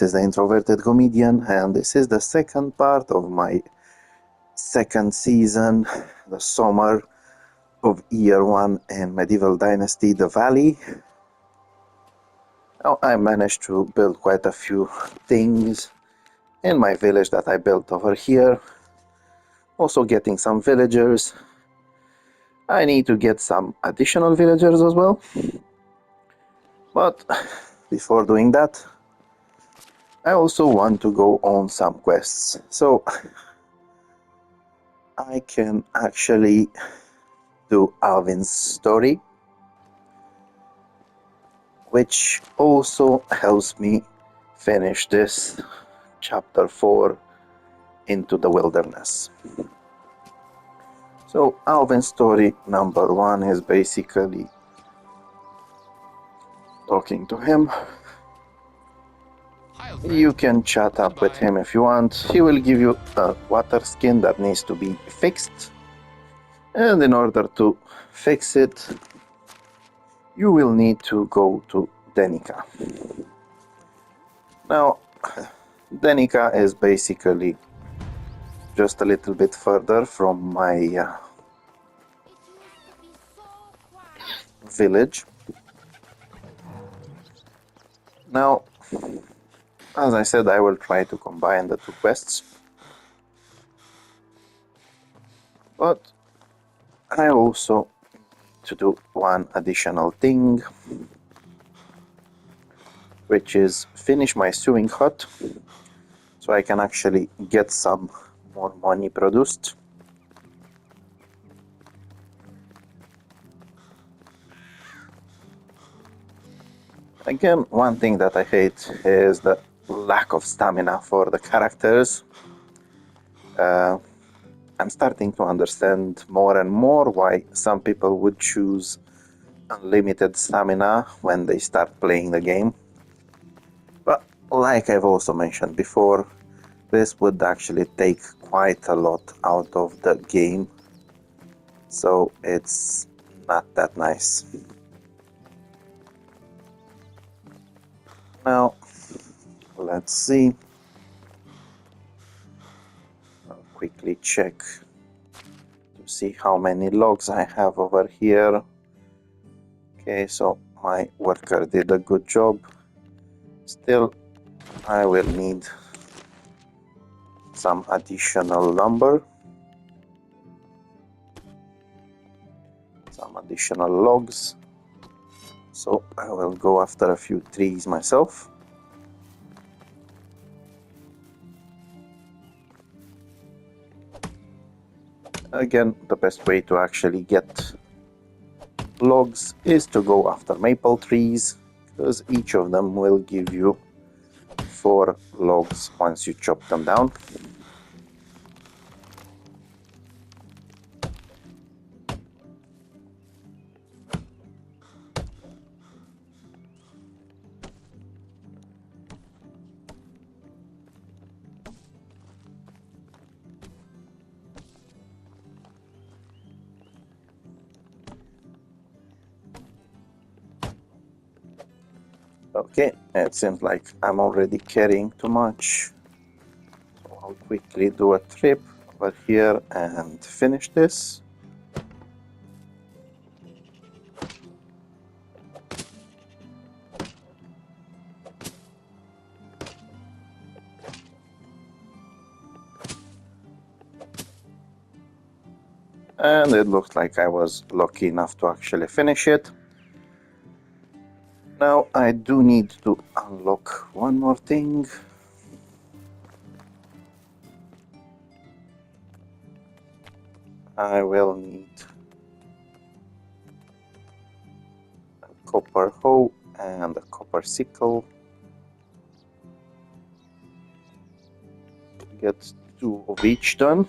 is the Introverted Comedian, and this is the second part of my second season, the summer of year 1 in Medieval Dynasty, the Valley. Now I managed to build quite a few things in my village that I built over here. Also getting some villagers. I need to get some additional villagers as well. But before doing that, I also want to go on some quests. So I can actually do Alvin's story, which also helps me finish this chapter 4 into the wilderness. So Alvin's story number 1 is basically talking to him. You can chat up with him if you want. He will give you a water skin that needs to be fixed, and in order to fix it you will need to go to Denica. Now Denica is basically just a little bit further from my village. Now, as I said, I will try to combine the two quests, but I also need to do one additional thing, which is finish my sewing hut so I can actually get some more money produced. Again, one thing that I hate is the lack of stamina for the characters. I'm starting to understand more and more why some people would choose unlimited stamina when they start playing the game. But like I've also mentioned before, this would actually take quite a lot out of the game, so it's not that nice. Now, let's see. I'll quickly check to see how many logs I have over here. Okay, so my worker did a good job. Still, I will need some additional lumber, some additional logs. So I will go after a few trees myself. Again, the best way to actually get logs is to go after maple trees, because each of them will give you 4 logs once you chop them down. Okay, it seems like I'm already carrying too much, so I'll quickly do a trip over here and finish this. And it looks like I was lucky enough to actually finish it. Now I do need to unlock one more thing. I will need a copper hoe and a copper sickle. Get 2 of each done.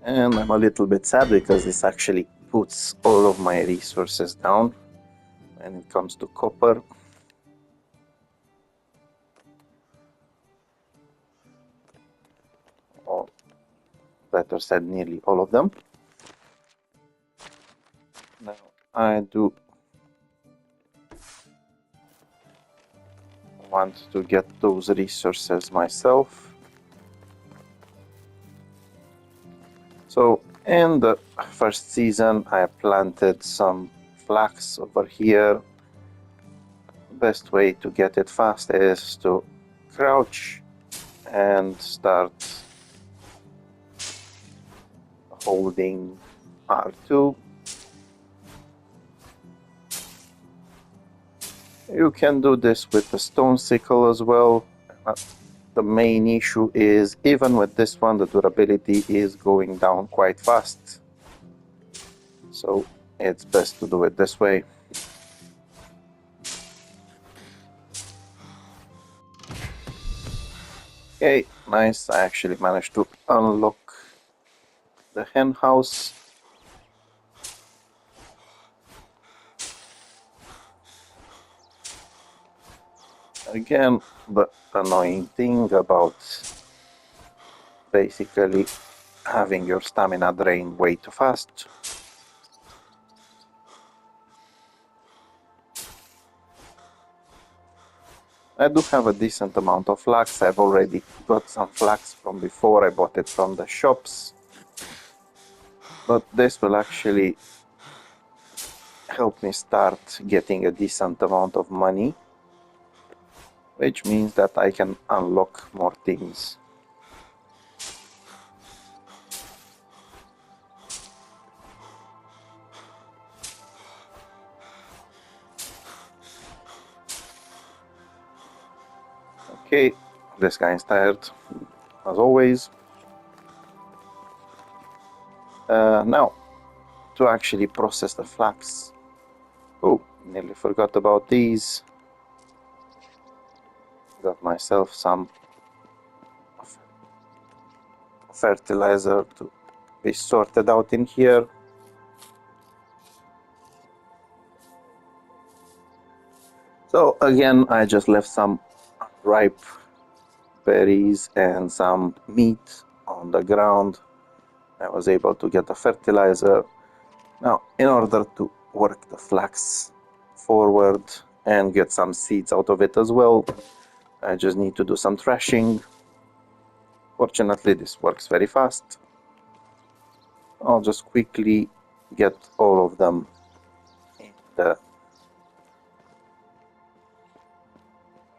And I'm a little bit sad because this actually puts all of my resources down when it comes to copper. Or better said, nearly all of them. I do want to get those resources myself. So in the first season I planted some flax over here. The best way to get it fast is to crouch and start holding R2. You can do this with the stone sickle as well. The main issue is, even with this one, the durability is going down quite fast. So it's best to do it this way. Okay, nice. I actually managed to unlock the hen house. Again, the annoying thing about basically having your stamina drain way too fast. I do have a decent amount of flax. I've already got some flax from before. I bought it from the shops. But this will actually help me start getting a decent amount of money, which means that I can unlock more things. Okay, this guy is tired, as always. Now, to actually process the flax. Oh, nearly forgot about these. Got myself some fertilizer to be sorted out in here. So again, I just left some ripe berries and some meat on the ground. I was able to get the fertilizer. Now, in order to work the flax forward and get some seeds out of it as well, I just need to do some thrashing. Fortunately, this works very fast. I'll just quickly get all of them in the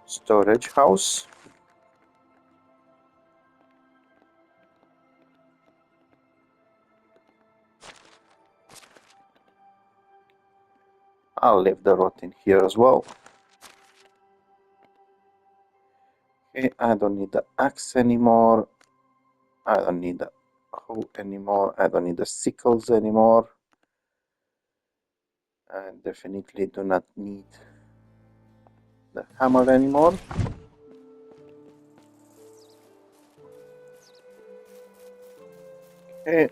storage house. I'll leave the rot in here as well. Okay, I don't need the axe anymore. I don't need the hoe anymore. I don't need the sickles anymore. I definitely do not need the hammer anymore. Okay,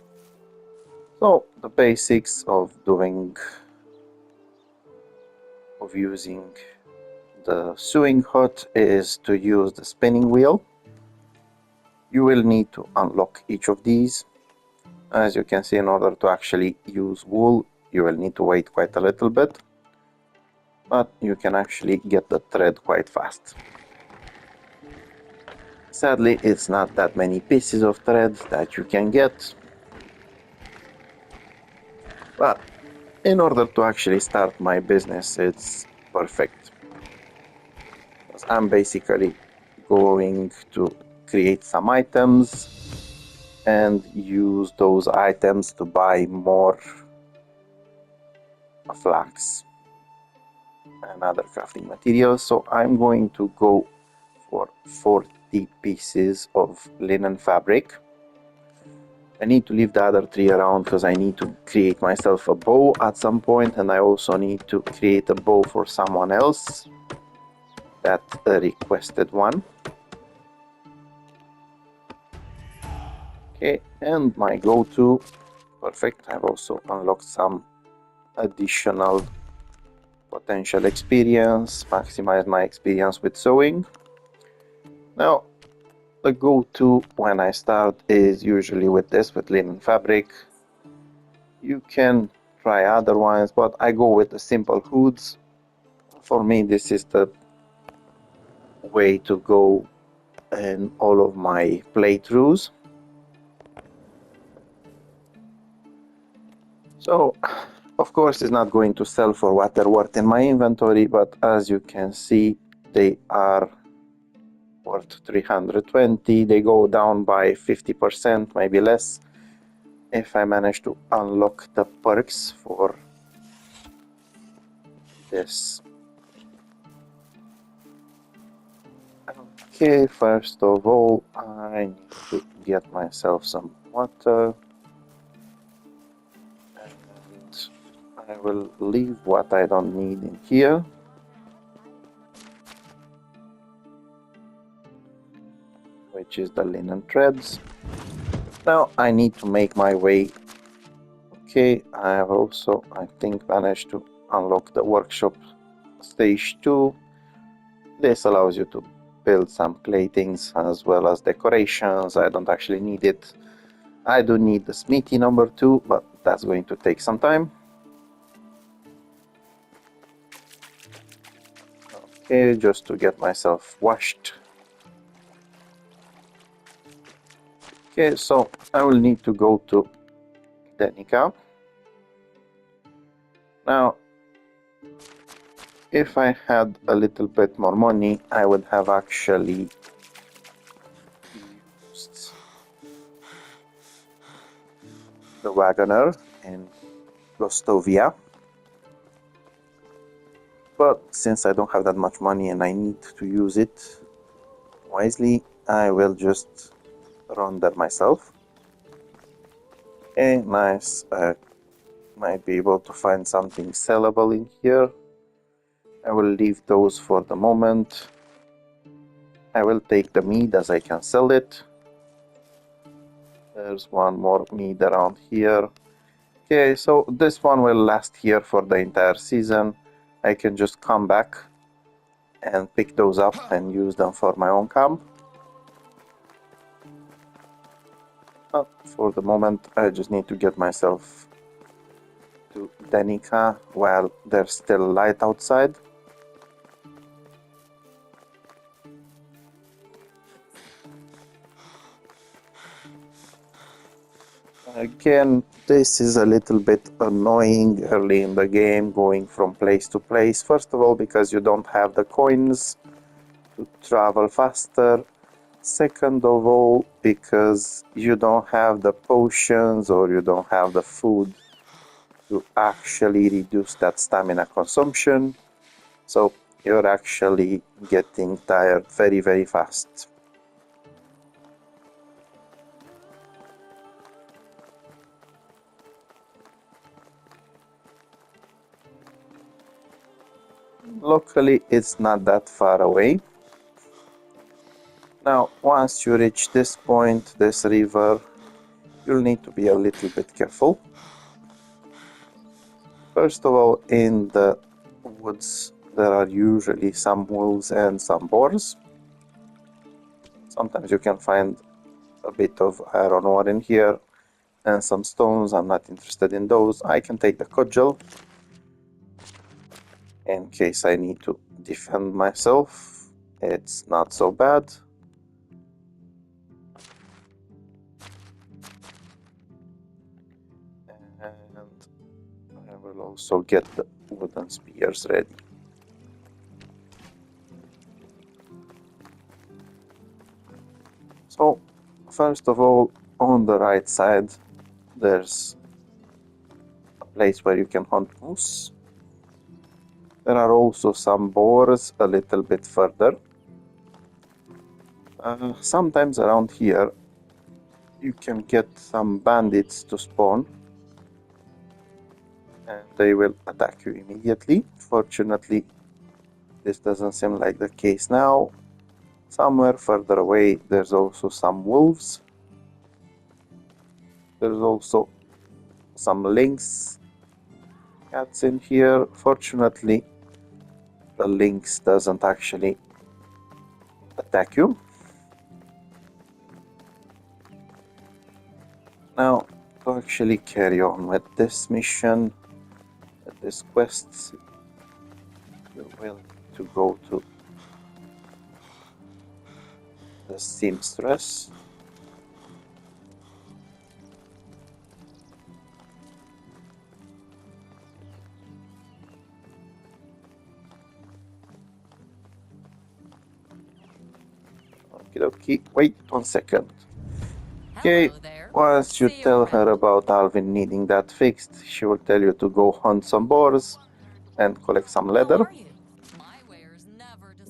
so the basics of using the sewing hut is to use the spinning wheel. You will need to unlock each of these. As you can see, in order to actually use wool, you will need to wait quite a little bit, but you can actually get the thread quite fast. Sadly, it's not that many pieces of thread that you can get, but in order to actually start my business, it's perfect. Because I'm basically going to create some items and use those items to buy more flax and other crafting materials. So I'm going to go for 40 pieces of linen fabric. I need to leave the other 3 around because I need to create myself a bow at some point, and I also need to create a bow for someone else that requested one. Okay, and my go-to, perfect. I've also unlocked some additional potential experience, maximize my experience with sewing. Now, the go-to when I start is usually with this, with linen fabric. You can try other ones, but I go with the simple hoods. For me, this is the way to go in all of my playthroughs. So, of course, it's not going to sell for what they're worth in my inventory, but as you can see, they are worth 320. They go down by 50%, maybe less, if I manage to unlock the perks for this. Okay, first of all, I need to get myself some water. And I will leave what I don't need in here. Which is the linen threads. Now I need to make my way. Okay, I have also, I think, managed to unlock the workshop stage 2. This allows you to build some clay things as well as decorations. I don't actually need it. I do need the smithy number 2, but that's going to take some time. Okay, just to get myself washed. Okay, so I will need to go to Denica. Now, if I had a little bit more money, I would have actually used the wagoner in Gostovia. But since I don't have that much money and I need to use it wisely, I will just run there myself. Okay, nice. Might be able to find something sellable in here. I will leave those for the moment. I will take the meat as I can sell it. There's one more meat around here. Okay, so this one will last here for the entire season. I can just come back and pick those up and use them for my own camp. But for the moment, I just need to get myself to Denica while there's still light outside. Again, this is a little bit annoying early in the game, going from place to place. First of all, because you don't have the coins to travel faster. Second of all, because you don't have the potions or you don't have the food to actually reduce that stamina consumption. So you're actually getting tired very, very fast. Locally, it's not that far away. Now, once you reach this point, this river, you'll need to be a little bit careful. First of all, in the woods, there are usually some wolves and some boars. Sometimes you can find a bit of iron ore in here and some stones. I'm not interested in those. I can take the cudgel in case I need to defend myself. It's not so bad. And I will also get the wooden spears ready. So, first of all, on the right side, there's a place where you can hunt moose. There are also some boars a little bit further. Sometimes around here, you can get some bandits to spawn, and they will attack you immediately. Fortunately, this doesn't seem like the case now. Somewhere further away, there's also some wolves. There's also some lynx cats in here. Fortunately, the lynx doesn't actually attack you. Now, to actually carry on with this mission, these quests, you will need to go to the seamstress. Okay, wait 1 second. Okay, once you tell her about Alvin needing that fixed, she will tell you to go hunt some boars and collect some leather.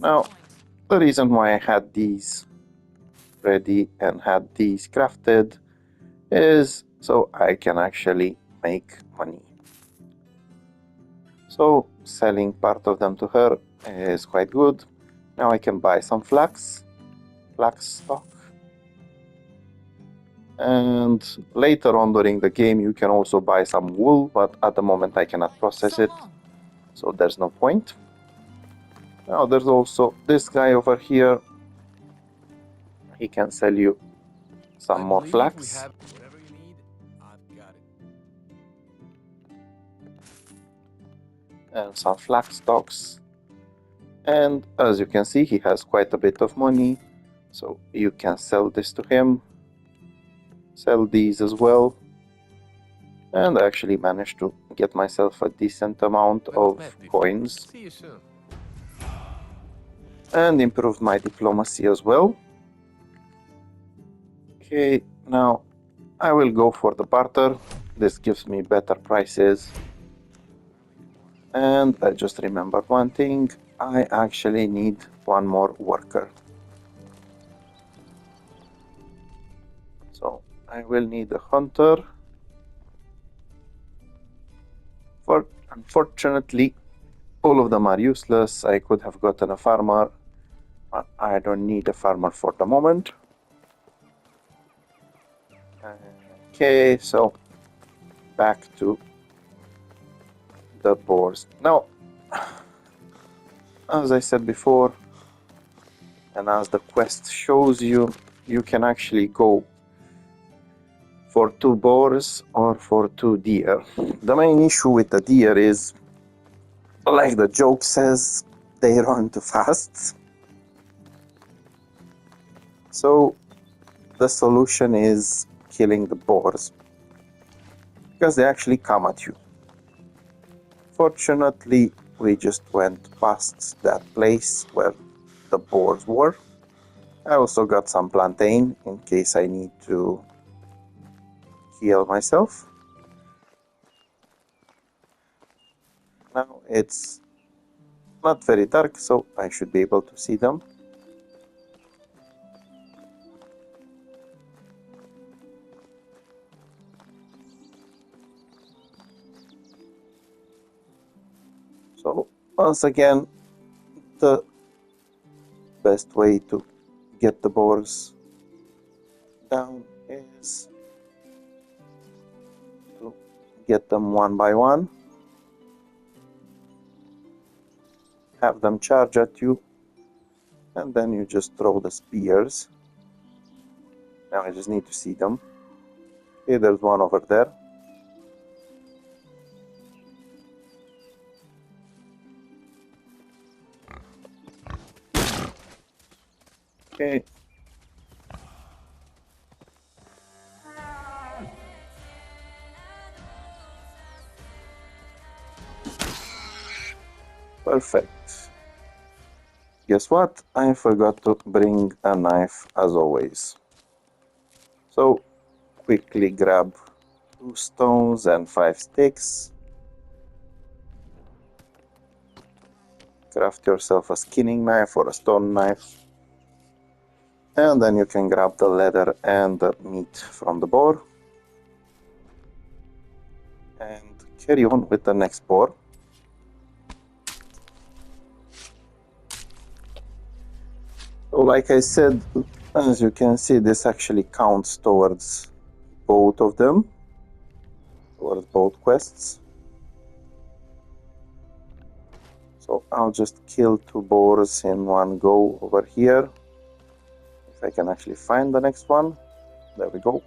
Now, the reason why I had these ready and had these crafted is so I can actually make money. So selling part of them to her is quite good. Now I can buy some flax stock. And later on during the game you can also buy some wool, but at the moment I cannot process it, so there's no point. Now there's also this guy over here. He can sell you some more flax. Whatever you need, I've got it. And some flax stocks. And as you can see, he has quite a bit of money, so you can sell this to him. Sell these as well. And I actually managed to get myself a decent amount of coins. See you soon. And improved my diplomacy as well. Okay, now I will go for the barter. This gives me better prices. And I just remembered one thing. I actually need one more worker. So I will need a hunter. Unfortunately, all of them are useless. I could have gotten a farmer, but I don't need a farmer for the moment. Okay, so back to the boars. Now, as I said before, and as the quest shows you, you can actually go for 2 boars or for 2 deer. The main issue with the deer is, like the joke says, they run too fast. So the solution is killing the boars, because they actually come at you. Fortunately, we just went past that place where the boars were. I also got some plantain in case I need to heal myself. Now it's not very dark, so I should be able to see them. So once again, the best way to get the boars down is to get them one by one, have them charge at you, and then you just throw the spears. Now I just need to see them. Okay, there's one over there. Okay. Perfect. Guess what? I forgot to bring a knife as always. So quickly grab 2 stones and 5 sticks. Craft yourself a skinning knife or a stone knife. And then you can grab the leather and the meat from the boar. And carry on with the next boar. So like I said, as you can see, this actually counts towards both of them, towards both quests. So I'll just kill 2 boars in one go over here. If I can actually find the next one. There we go.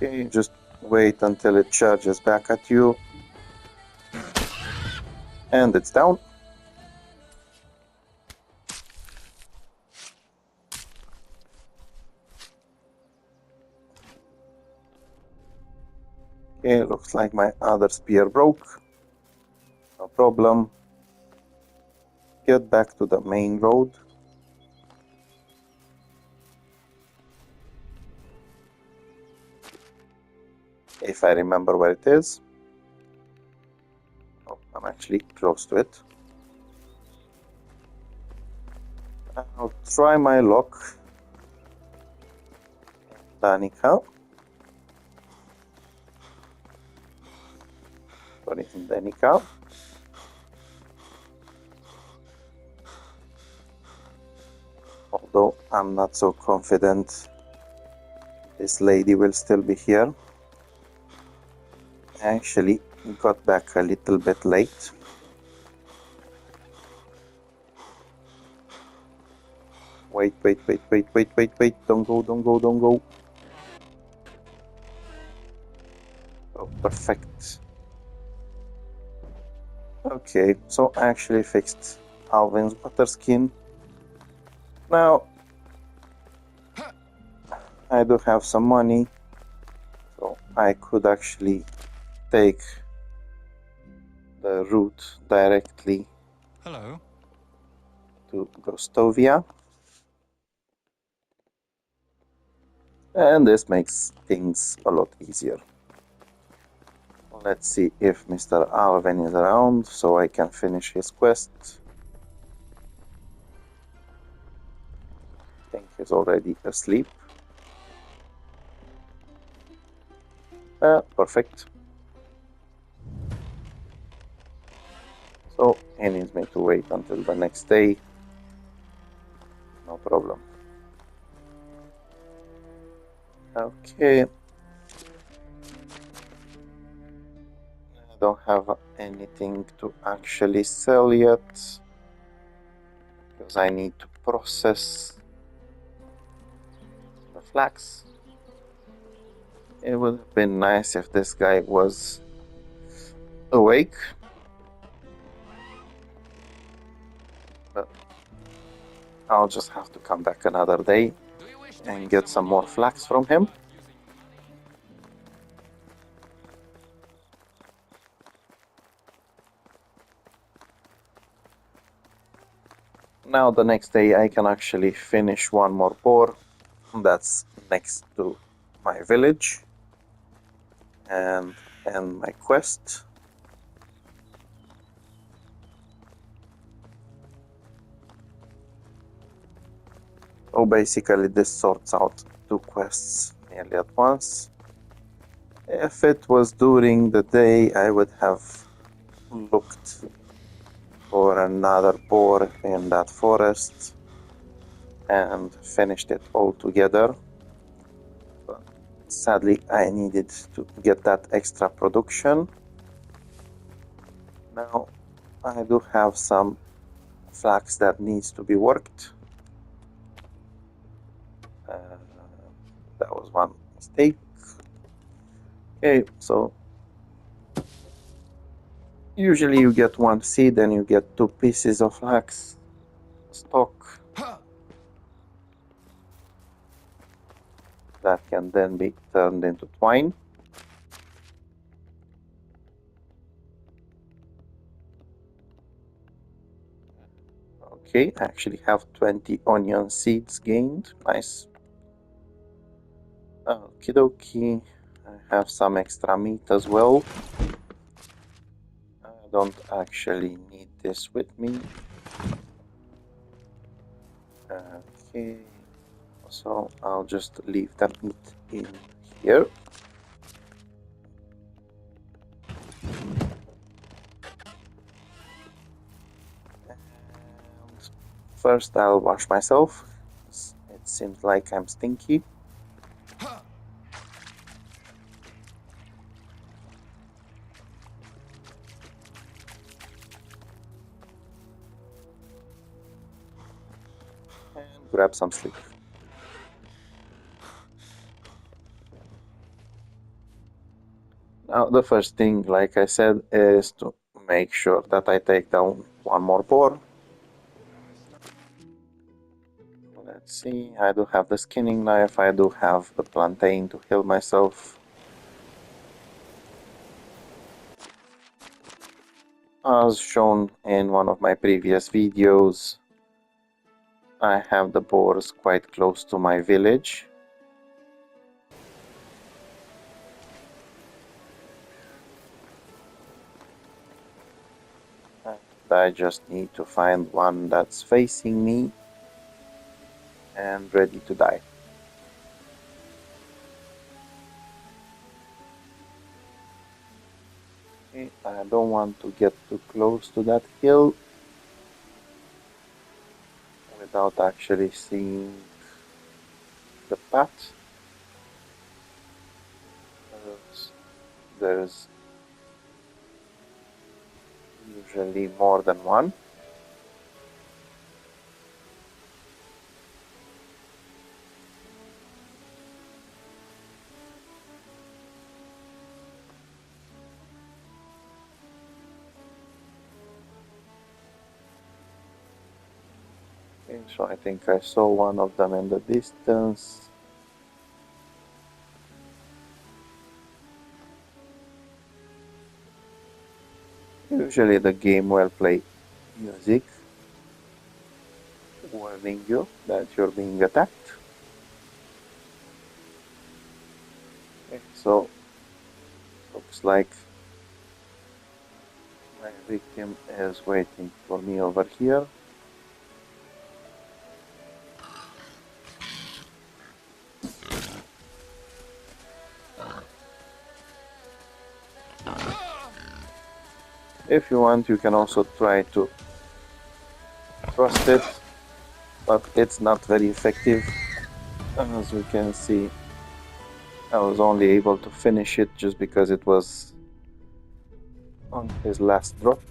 Okay, just wait until it charges back at you. And it's down. Okay, looks like my other spear broke. No problem. Get back to the main road. If I remember where it is. Oh, I'm actually close to it. I'll try my luck. Danica. Sorry, Danica. Although I'm not so confident this lady will still be here. I actually got back a little bit late. Wait. Don't go. Oh, perfect. Okay, so I actually fixed Alvin's water skin. Now, I do have some money, so I could actually take the route directly Hello. to Gostovia. And this makes things a lot easier. Let's see if Mr. Alvin is around so I can finish his quest. I think he's already asleep. Perfect. So he needs me to wait until the next day. No problem. Okay. I don't have anything to actually sell yet because I need to process the flax. It would have been nice if this guy was awake. But I'll just have to come back another day and get some more flax from him. Now the next day I can actually finish one more bore that's next to my village and end my quest. So basically this sorts out two quests nearly at once. If it was during the day I would have looked for another boar in that forest and finished it all together. But sadly, I needed to get that extra production. Now, I do have some flax that needs to be worked. That was one mistake. Okay, so usually you get one seed and you get 2 pieces of flax stock that can then be turned into twine. Okay, I actually have 20 onion seeds gained. Nice. Okie dokie. I have some extra meat as well. I don't actually need this with me. Okay. So I'll just leave the meat in here. And first I'll wash myself. It seems like I'm stinky. And grab some sleep. Now, the first thing, like I said, is to make sure that I take down one more boar. Let's see, I do have the skinning knife, I do have the plantain to heal myself. As shown in one of my previous videos, I have the boars quite close to my village. And I just need to find one that's facing me and ready to die. Okay, I don't want to get too close to that hill without actually seeing the path. There's usually more than one. Okay, so I think I saw one of them in the distance. Usually the game will play music warning you that you're being attacked. Okay, so looks like my victim is waiting for me over here. If you want, you can also try to thrust it, but it's not very effective. As you can see, I was only able to finish it just because it was on his last drop.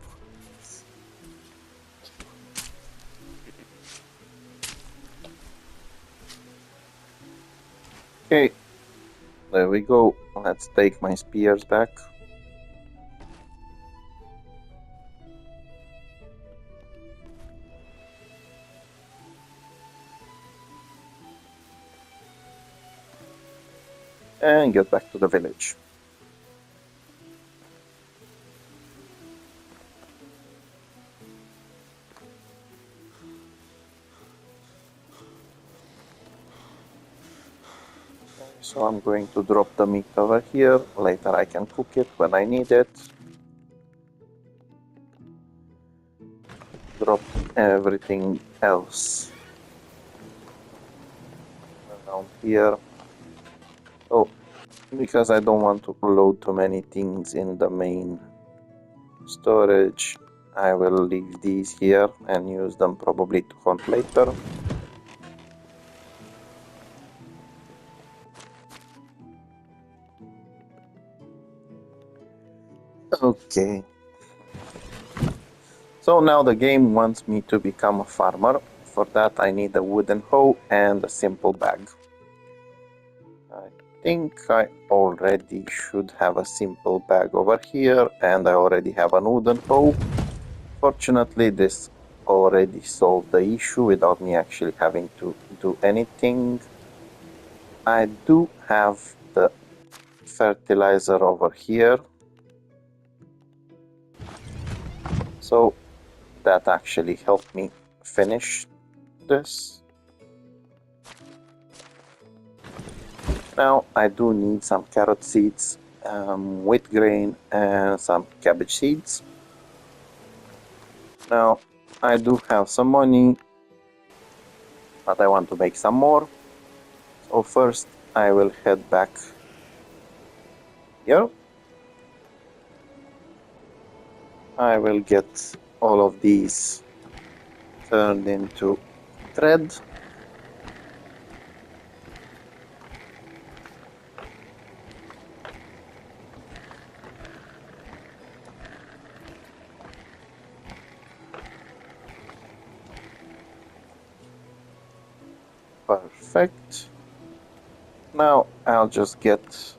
Okay, there we go. Let's take my spears back. And get back to the village. So I'm going to drop the meat over here. Later I can cook it when I need it. Drop everything else around here. Oh, because I don't want to load too many things in the main storage, I will leave these here and use them probably to hunt later. Okay. So now the game wants me to become a farmer. For that I need a wooden hoe and a simple bag. I think I already should have a simple bag over here, and I already have a wooden hoe. Fortunately, this already solved the issue without me actually having to do anything. I do have the fertilizer over here, so that actually helped me finish this. Now I do need some carrot seeds, wheat grain, and some cabbage seeds. Now I do have some money, but I want to make some more. So first I will head back here. I will get all of these turned into thread. Perfect. Now I'll just get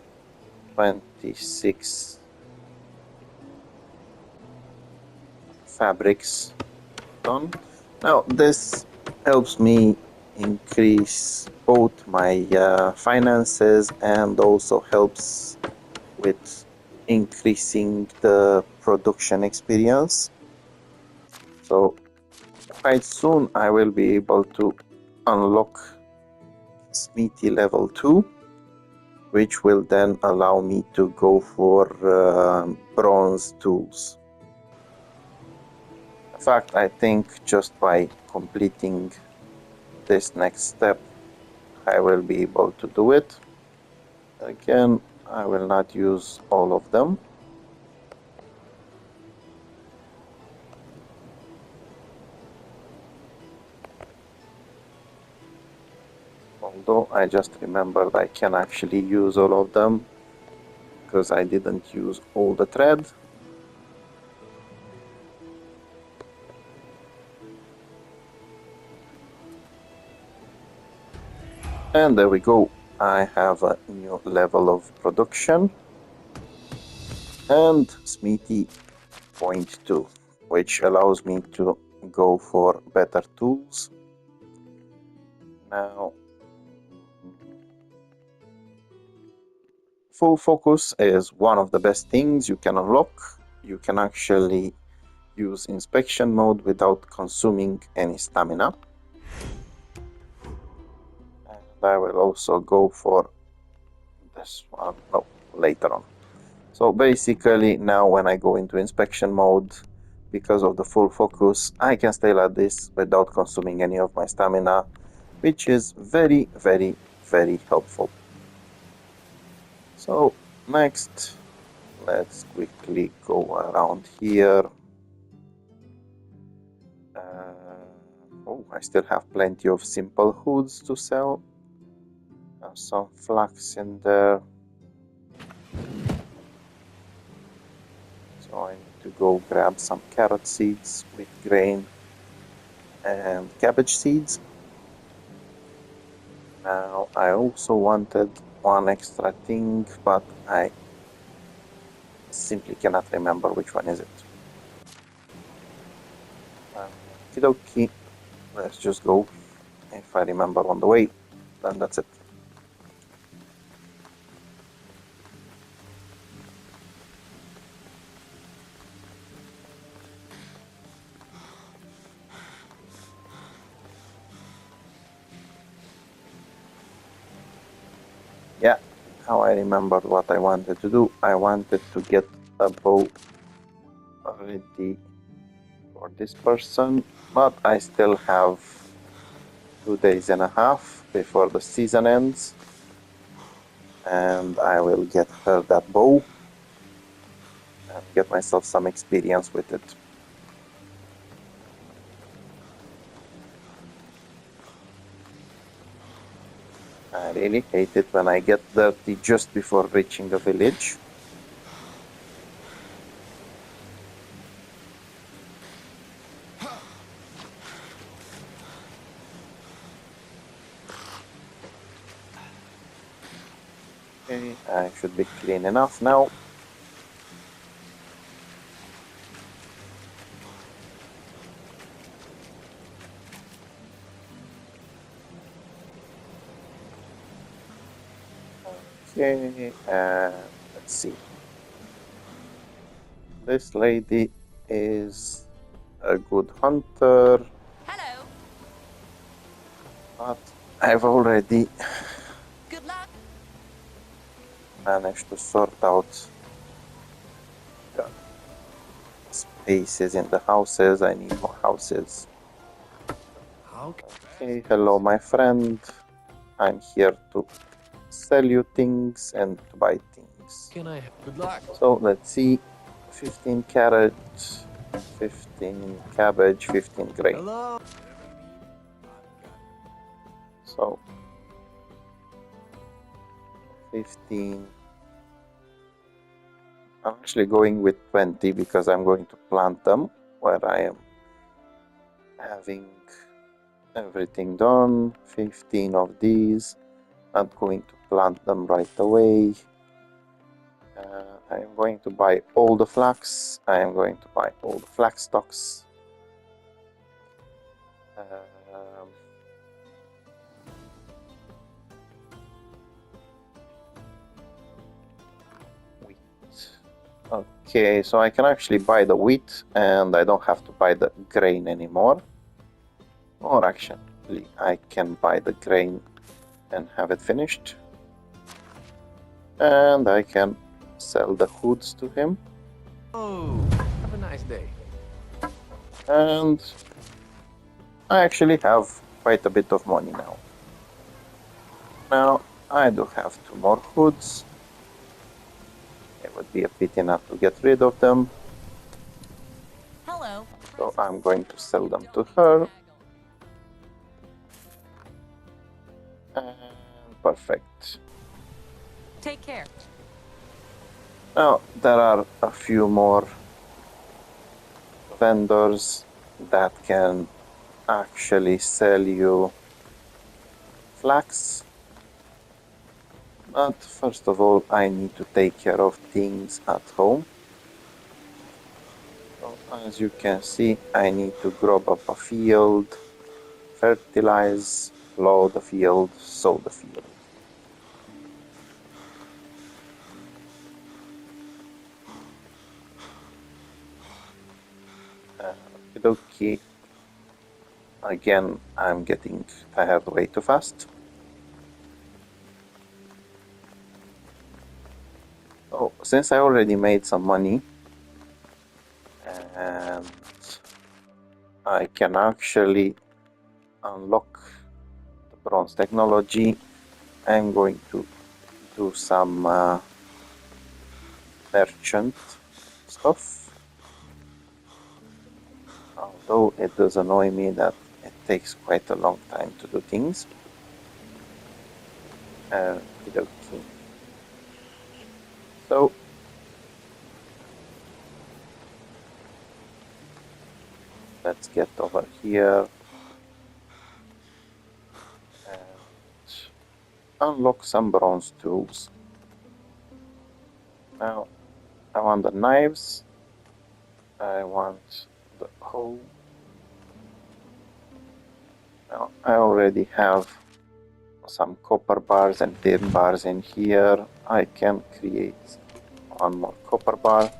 20 26 fabrics done. Now this helps me increase both my finances and also helps with increasing the production experience. So quite soon I will be able to unlock Smithy level 2, which will then allow me to go for bronze tools. In fact, I think just by completing this next step, I will be able to do it. Again, I will not use all of them. Although I just remembered I can actually use all of them because I didn't use all the thread. And there we go. I have a new level of production and Smithy 0.2, which allows me to go for better tools. Now, full focus is one of the best things you can unlock. You can actually use inspection mode without consuming any stamina. And I will also go for this one, no, later on. So basically now when I go into inspection mode, because of the full focus, I can stay like this without consuming any of my stamina, which is very, very, very helpful. So next, let's quickly go around here. Oh, I still have plenty of simple hoods to sell. Have some flax in there. So I need to go grab some carrot seeds with grain and cabbage seeds. Now I also wanted one extra thing, but I simply cannot remember which one is it. Okie, let's just go. If I remember on the way, then that's it. Yeah, how I remembered what I wanted to do. I wanted to get a bow ready for this person, but I still have 2 days and a half before the season ends, and I will get her that bow and get myself some experience with it. I really hate it when I get dirty just before reaching a village. Okay, I should be clean enough now. Okay, let's see. This lady is a good hunter. Hello. But I've already Good luck. managed to sort out the spaces in the houses. I need more houses. Okay, hello my friend. I'm here to sell you things and to buy things. Can I? Good luck. So let's see. 15 carrot, 15 cabbage, 15 grain. Hello. So 15. I'm actually going with 20 because I'm going to plant them where I am having everything done. 15 of these. Not going to plant them right away. I am going to buy all the flax. I am going to buy all the flax stocks. Wheat. Okay, so I can actually buy the wheat and I don't have to buy the grain anymore. Or actually, I can buy the grain and have it finished. And I can sell the hoods to him. Oh, have a nice day. And I actually have quite a bit of money now. Now, I do have 2 more hoods. It would be a pity not to get rid of them. Hello. So I'm going to sell them to her. And perfect. Take care. Now, there are a few more vendors that can actually sell you flax. But first of all, I need to take care of things at home. So as you can see, I need to grub up a field, fertilize, plow the field, sow the field. Okay. Again, I'm getting tired way too fast. So since I already made some money, and I can actually unlock the bronze technology, I'm going to do some merchant stuff. Although it does annoy me that it takes quite a long time to do things. Okay. So let's get over here and unlock some bronze tools. Now I want the knives. I want the hoe. Now I already have some copper bars and tin bars in here. I can create one more copper bar.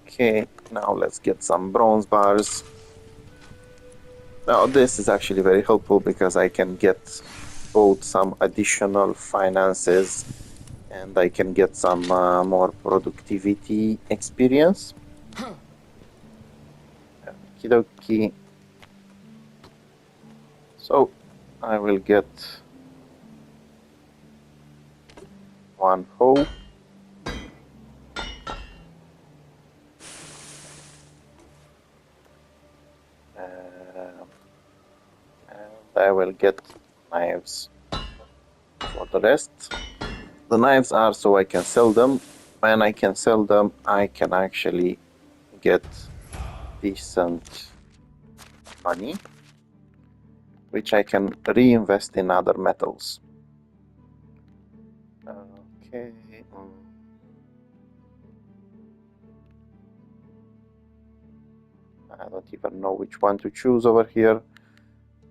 Okay, now let's get some bronze bars. Now this is actually very helpful because I can get both some additional finances and I can get some more productivity experience. Okie dokie. So I will get one hoe. And I will get knives for the rest. The knives are so I can sell them. When I can sell them, I can actually get decent money, which I can reinvest in other metals. Okay. I don't even know which one to choose over here.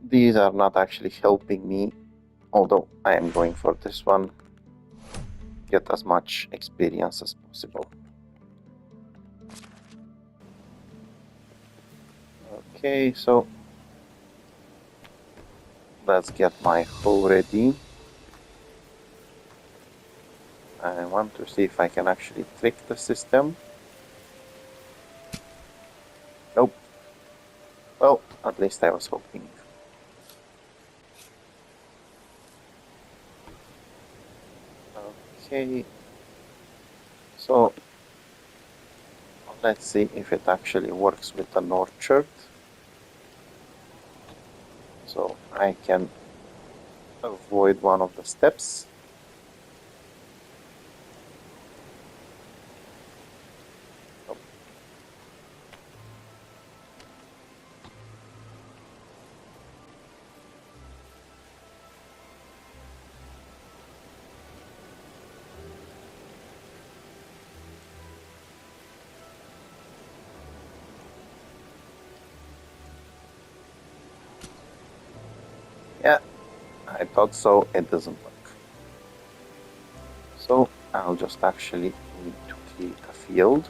These are not actually helping me, although I am going for this one. Get as much experience as possible. Okay, so let's get my hoe ready. I want to see if I can actually trick the system. Nope. Well, at least I was hoping. Okay. So let's see if it actually works with an orchard. So I can avoid one of the steps. I thought so, it doesn't work. So I'll just actually need to create a field.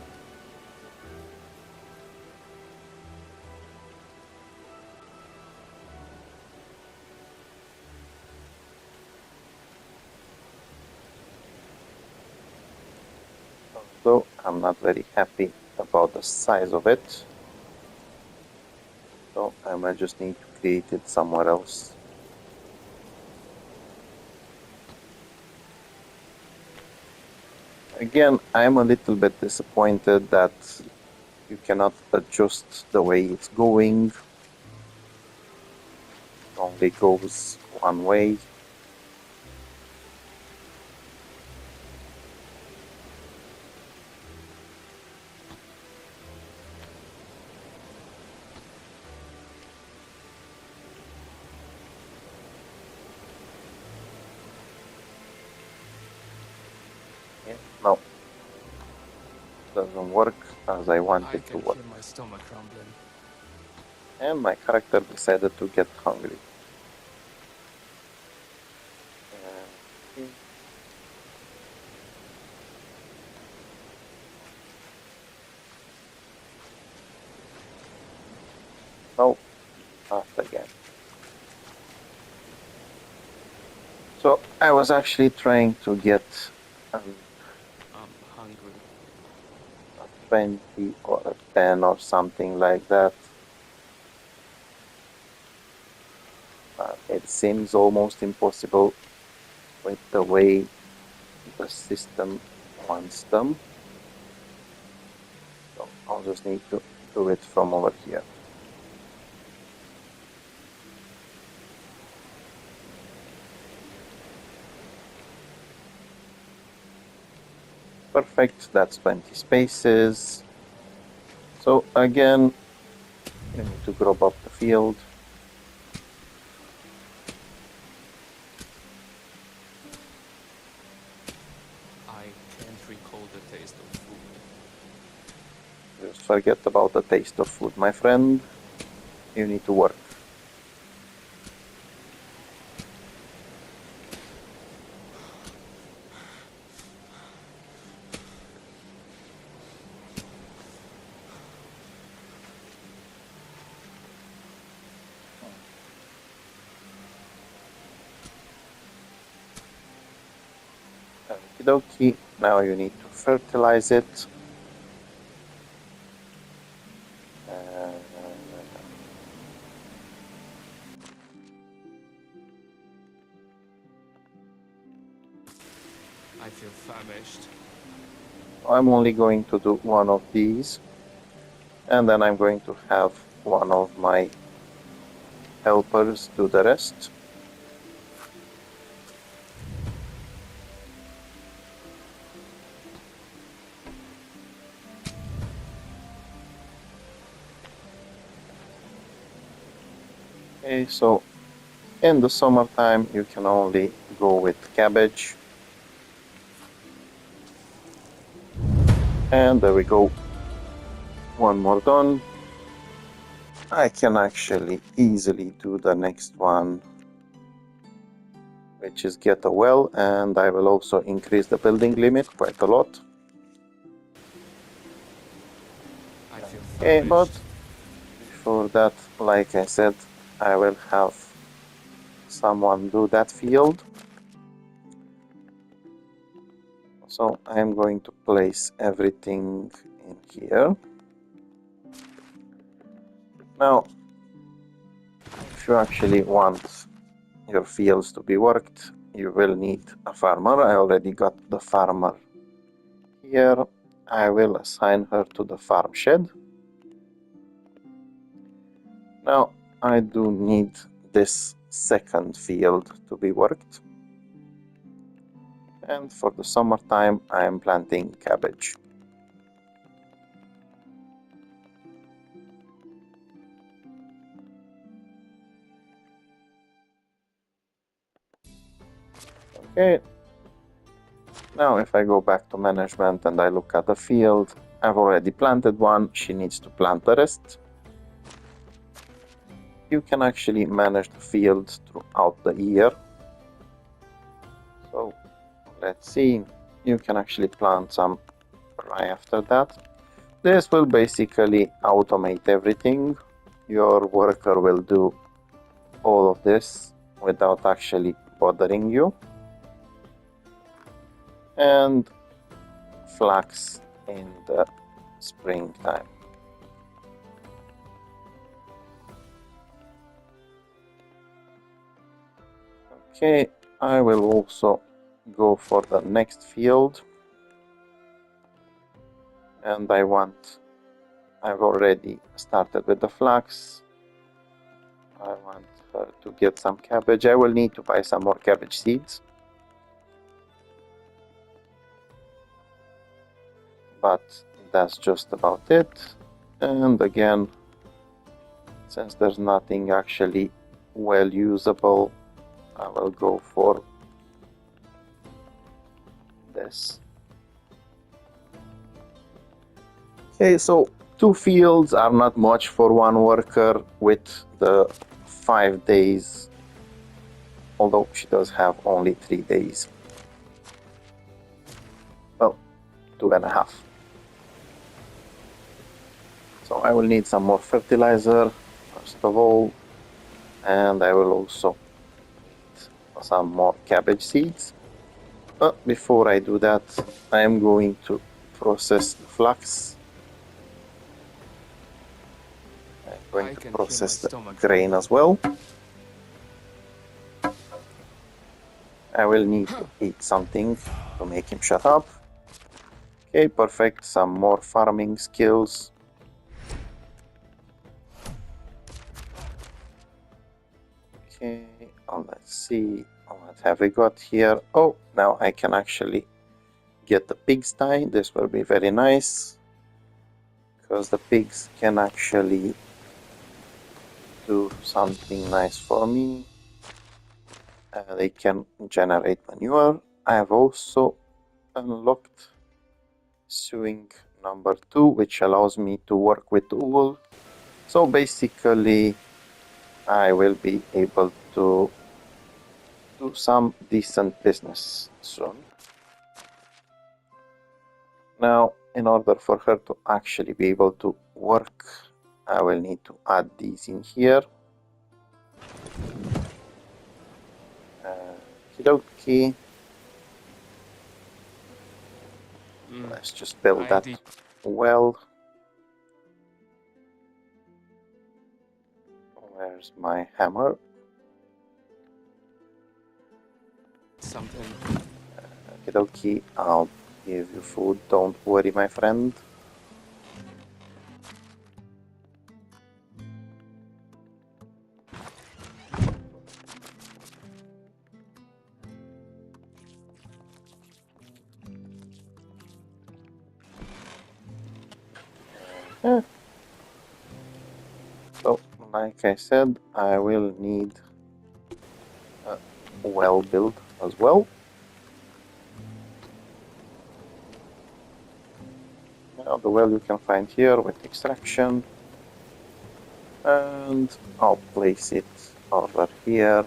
So I'm not very happy about the size of it. So I might just need to create it somewhere else. Again, I'm a little bit disappointed that you cannot adjust the way it's going. It only goes one way. Yeah, no, doesn't work as I want I it to can work. feel my stomach rumbling. And my character decided to get hungry. Uh, no, not again. So I was actually trying to get I'm hungry. a 20 or a 10 or something like that. It seems almost impossible with the way the system wants them. So I'll just need to do it from over here. Perfect, that's 20 spaces. So again, you need to grab up the field. I can't recall the taste of food. Just forget about the taste of food, my friend. You need to work. Okie dokie, now you need to fertilize it. I feel famished. I'm only going to do one of these, and then I'm going to have one of my helpers do the rest. Okay, so in the summertime you can only go with cabbage. And there we go. One more done. I can actually easily do the next one, which is get a well, and I will also increase the building limit quite a lot. I feel Okay, but famished. before that, like I said, I will have someone do that field. So I'm going to place everything in here. Now, if you actually want your fields to be worked, you will need a farmer. I already got the farmer here. I will assign her to the farm shed. Now, I do need this second field to be worked. And for the summertime, I am planting cabbage. Okay. Now, if I go back to management and I look at the field, I've already planted one. She needs to plant the rest. You can actually manage the field throughout the year. So let's see, you can actually plant some right after that. This will basically automate everything. Your worker will do all of this without actually bothering you. And flax in the springtime. Okay, I will also go for the next field. And I've already started with the flax. I want her to get some cabbage. I will need to buy some more cabbage seeds. But that's just about it. And again, since there's nothing actually well usable, I will go for this. Okay, so 2 fields are not much for 1 worker with the 5 days, although she does have only 3 days. Well, 2.5. So I will need some more fertilizer, first of all, and I will also need some more cabbage seeds. But before I do that, I am going to process the flax. I'm going to process the grain as well. I will need to eat something to make him shut up. Okay, perfect. Some more farming skills. Okay, let's see. What have we got here? Oh, now I can actually get the pigsty. This will be very nice because the pigs can actually do something nice for me. They can generate manure. I have also unlocked sewing number 2, which allows me to work with wool. So basically, I will be able to do some decent business soon. Now, in order for her to actually be able to work, I will need to add these in here. Okie. Let's just build that well. Where's my hammer? Something. Okie, I'll give you food. Don't worry, my friend. So, like I said, I will need a well built as well. Now the well you can find here with extraction, and I'll place it over here.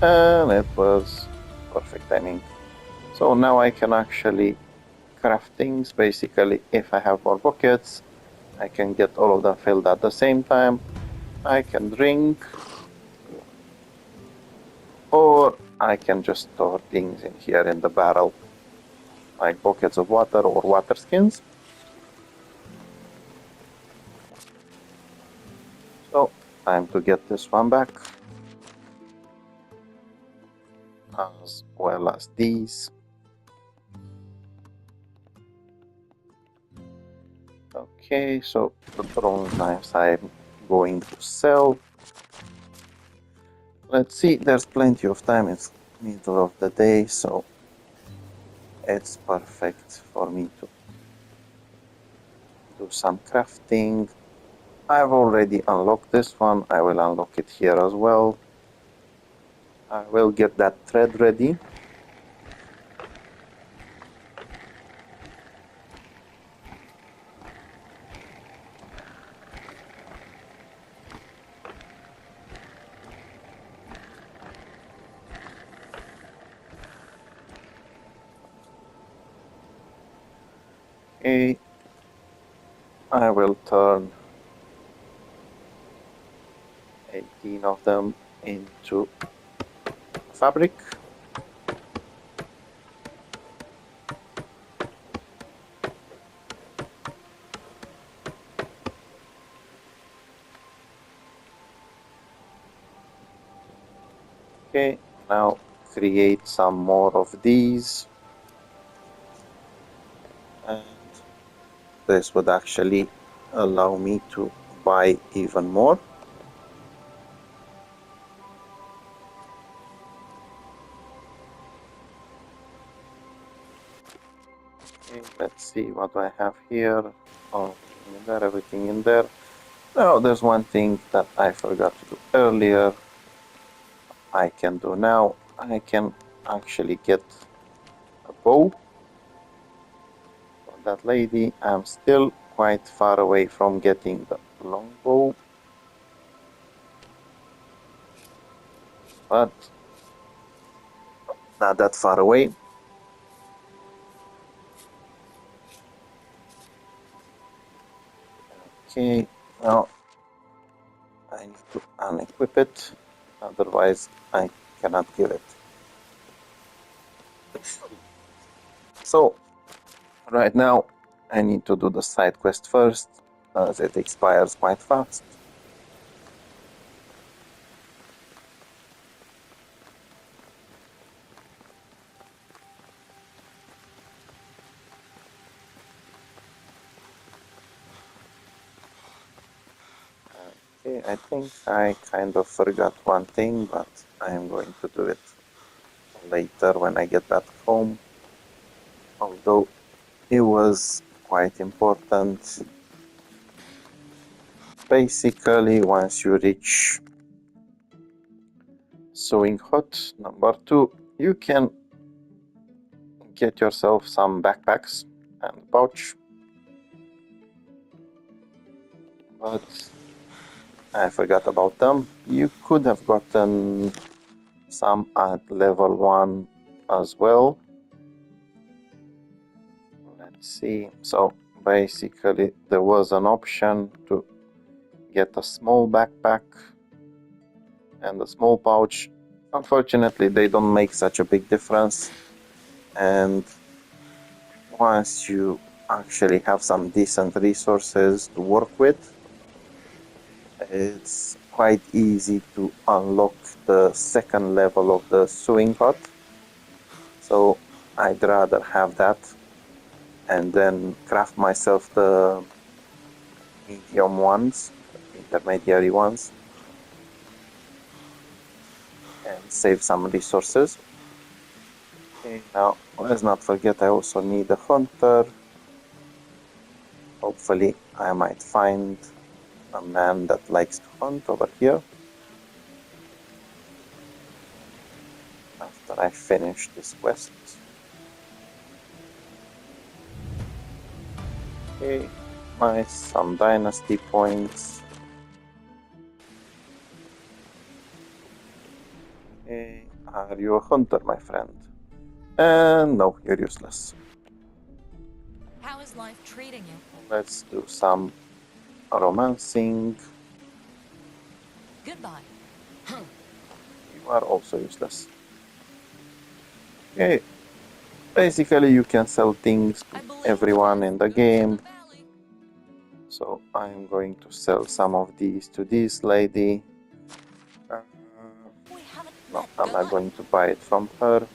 And it was perfect timing. So now I can actually craft things. Basically, if I have more buckets, I can get all of them filled at the same time. I can drink, or I can just store things in here in the barrel, like buckets of water or water skins. So, time to get this one back, as well as these. Okay, so the bronze knives I'm going to sell. Let's see, there's plenty of time, it's middle of the day, so it's perfect for me to do some crafting. I've already unlocked this one, I will unlock it here as well. I will get that thread ready. Okay, I will turn 18 of them into fabric. Okay, now create some more of these, and this would actually allow me to buy even more. Okay, let's see what I have here. Oh, in there, everything in there. Now, there's one thing that I forgot to do earlier. I can do now. I can actually get a bow for that lady. I'm still quite far away from getting the long bow, but not that far away. Okay, now I need to unequip it, otherwise I cannot give it. So right now I need to do the side quest first, as it expires quite fast. Okay, I think I kind of forgot one thing, but I am going to do it later when I get back home. Although it was quite important. Basically, once you reach sewing hut number 2, you can get yourself some backpacks and pouch. But I forgot about them. You could have gotten some at level 1 as well. Let's see. So basically there was an option to get a small backpack and a small pouch. Unfortunately, they don't make such a big difference, and once you actually have some decent resources to work with, it's quite easy to unlock the second level of the sewing hut. So I'd rather have that and then craft myself the medium ones, intermediary ones, and save some resources. Okay, now let's not forget I also need a hunter. Hopefully I might find a man that likes to hunt over here after I finish this quest. Okay, nice, some dynasty points. Okay, are you a hunter, my friend? And no, you're useless. How is life treating you? Let's do some romancing. Goodbye. You are also useless. Okay, basically you can sell things to I believe everyone in the game. the valley. So I'm going to sell some of these to this lady. We haven't No, met I'm not good. going to buy it from her.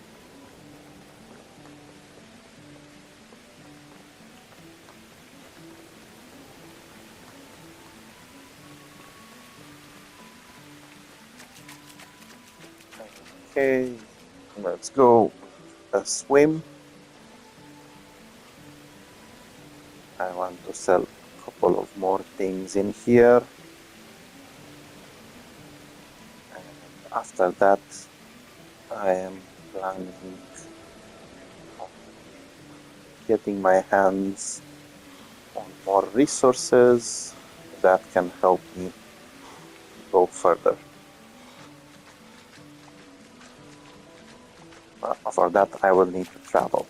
Okay, let's go a swim. I want to sell a couple of more things in here. And after that, I am planning on getting my hands on more resources that can help me go further. For that, I will need to travel.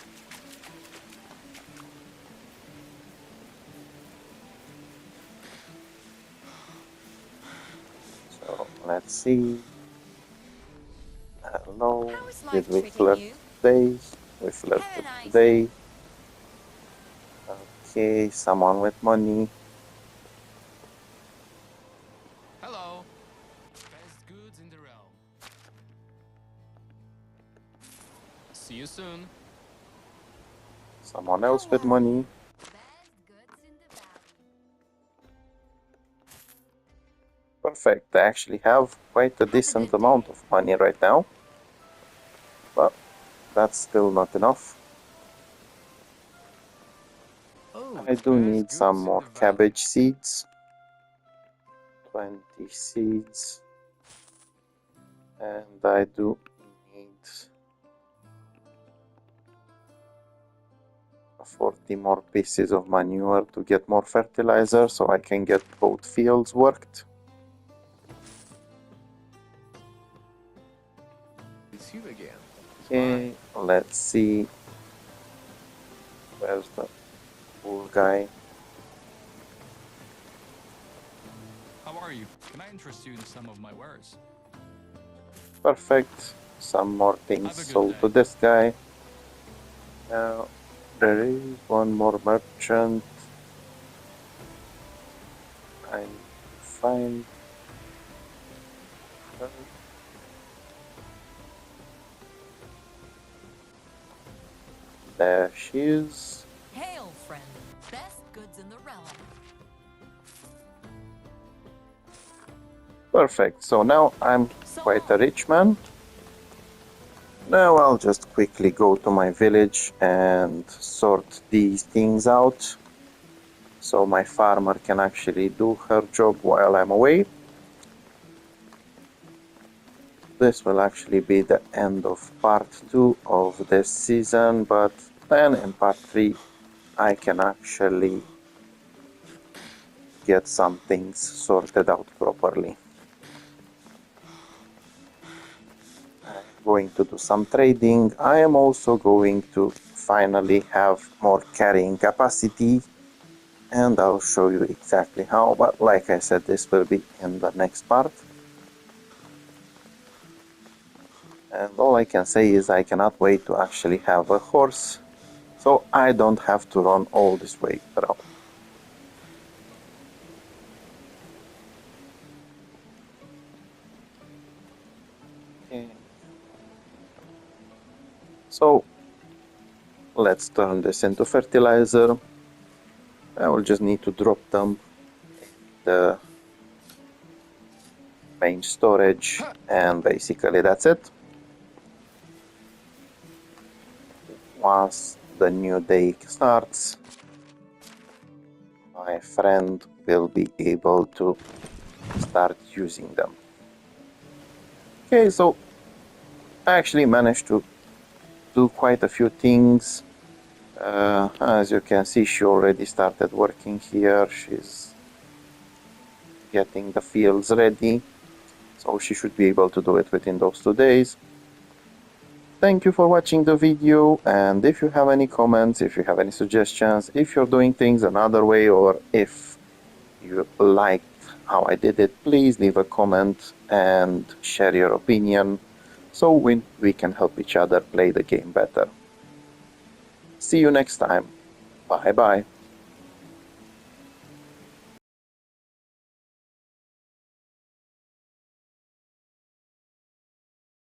So let's see. Hello. How is Did life we treating flirt you? today? We flirted Have a nice today. Okay, someone with money. Hello. Best goods in the realm. See you soon. Someone else with Hello. money. Best goods in the valley. Perfect. I actually have quite a Have a decent good amount day. of money right now. But that's still not enough. Oh, I do best need some goods in more the valley. cabbage seeds. 20 seeds. And I do need 40 more pieces of manure to get more fertilizer so I can get both fields worked. It's you again. Okay, let's see. Where's the pool guy? How are you? Can I interest you in some of my wares? Perfect. Some more things Have a good sold to day. this guy. Now, there is one more merchant I need to find. her. There she is. Hail, friend. Best goods in the realm. Perfect. So now I'm So quite a long. rich man. Now I'll just quickly go to my village and sort these things out so my farmer can actually do her job while I'm away. This will actually be the end of part 2 of this season, but then in part 3 I can actually get some things sorted out properly. I'm going to do some trading. I am also going to finally have more carrying capacity, and I'll show you exactly how, but like I said, this will be in the next part. And all I can say is I cannot wait to actually have a horse, so I don't have to run all this way around. Okay. So let's turn this into fertilizer. I will just need to drop them in the main storage, and basically that's it. Once the new day starts, my friend will be able to start using them. Okay, so I actually managed to do quite a few things. As you can see, she already started working here. She's getting the fields ready, so she should be able to do it within those 2 days. Thank you for watching the video, and if you have any comments, if you have any suggestions, if you're doing things another way, or if you liked how I did it, please leave a comment and share your opinion so we can help each other play the game better. See you next time. Bye bye.